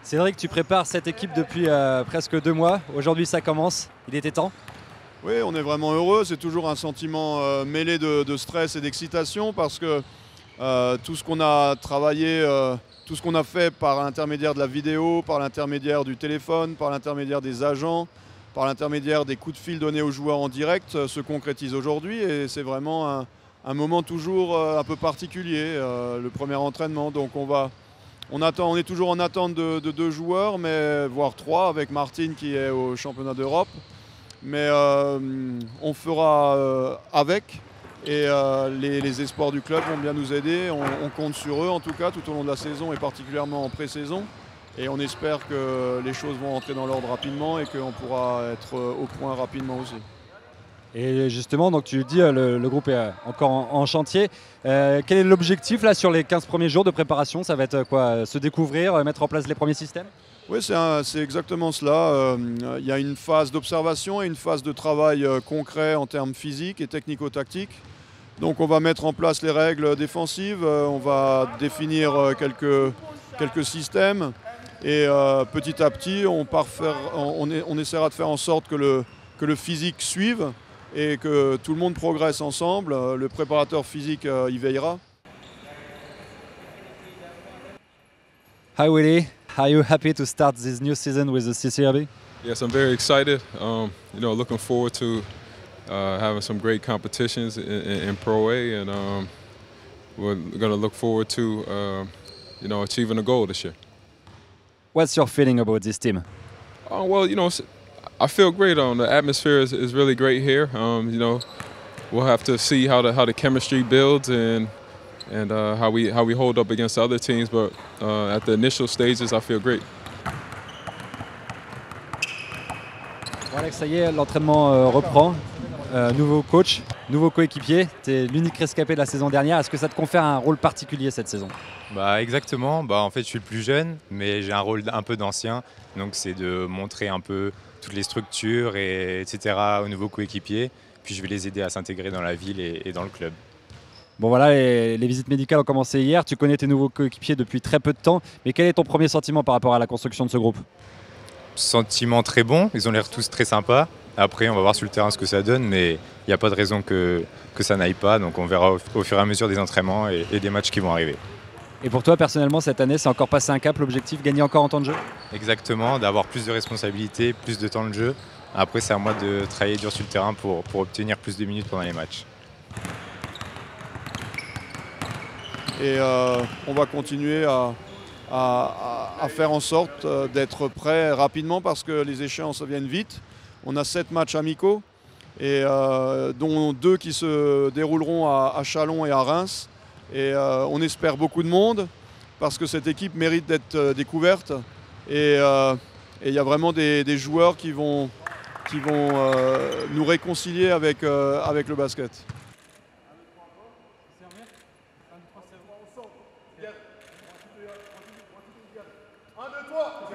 Cédric, tu prépares cette équipe depuis presque 2 mois. Aujourd'hui, ça commence. Il était temps. Oui, on est vraiment heureux. C'est toujours un sentiment mêlé de stress et d'excitation parce que tout ce qu'on a travaillé, tout ce qu'on a fait par l'intermédiaire de la vidéo, par l'intermédiaire du téléphone, par l'intermédiaire des agents, par l'intermédiaire des coups de fil donnés aux joueurs en direct se concrétise aujourd'hui et c'est vraiment un moment toujours un peu particulier, le premier entraînement. Donc on est toujours en attente de 2 joueurs, mais voire 3 avec Martin qui est au championnat d'Europe. Mais on fera avec et les espoirs du club vont bien nous aider. On compte sur eux en tout cas tout au long de la saison et particulièrement en pré-saison. Et on espère que les choses vont entrer dans l'ordre rapidement et qu'on pourra être au point rapidement aussi. Et justement, donc tu le dis, le groupe est encore en chantier. Quel est l'objectif là sur les 15 premiers jours de préparation? Ça va être quoi? Se découvrir, mettre en place les premiers systèmes? Oui, c'est exactement cela. Il y a une phase d'observation et une phase de travail concret en termes physiques et technico-tactiques. Donc on va mettre en place les règles défensives, on va définir quelques systèmes et petit à petit on essaiera de faire en sorte que le physique suive et que tout le monde progresse ensemble. Le préparateur physique y veillera. Hi Willy, are you happy to start this new season with the CCRB? Yes, I'm very excited. Looking forward to having some great competitions in Pro A, and we're going to look forward to achieving a goal this year. What's your feeling about this team? I feel great. The atmosphere is really great here. We'll have to see how the chemistry builds and how we hold up against the other teams. But at the initial stages, I feel great. Bon Alex, ça y est, l'entraînement reprend. Nouveau coach, nouveau coéquipier. Tu es l'unique rescapé de la saison dernière. Est-ce que ça te confère un rôle particulier cette saison? Exactement. En fait, je suis le plus jeune, mais j'ai un rôle un peu d'ancien. Donc, c'est de montrer un peu toutes les structures, etc. aux nouveaux coéquipiers. Puis, je vais les aider à s'intégrer dans la ville et dans le club. Bon voilà, les visites médicales ont commencé hier. Tu connais tes nouveaux coéquipiers depuis très peu de temps. Mais quel est ton premier sentiment par rapport à la construction de ce groupe? Sentiment très bon. Ils ont l'air tous très sympas. Après, on va voir sur le terrain ce que ça donne, mais il n'y a pas de raison que ça n'aille pas. Donc on verra au fur et à mesure des entraînements et des matchs qui vont arriver. Et pour toi, personnellement, cette année, c'est encore passé un cap, l'objectif, gagner encore en temps de jeu? Exactement, d'avoir plus de responsabilités, plus de temps de jeu. Après, c'est à moi de travailler dur sur le terrain pour obtenir plus de minutes pendant les matchs. Et on va continuer à faire en sorte d'être prêt rapidement parce que les échéances viennent vite. On a 7 matchs amicaux, et dont 2 qui se dérouleront à Châlons et à Reims. Et on espère beaucoup de monde parce que cette équipe mérite d'être découverte. Et il y a vraiment des joueurs qui vont nous réconcilier avec le basket. Un, deux, trois,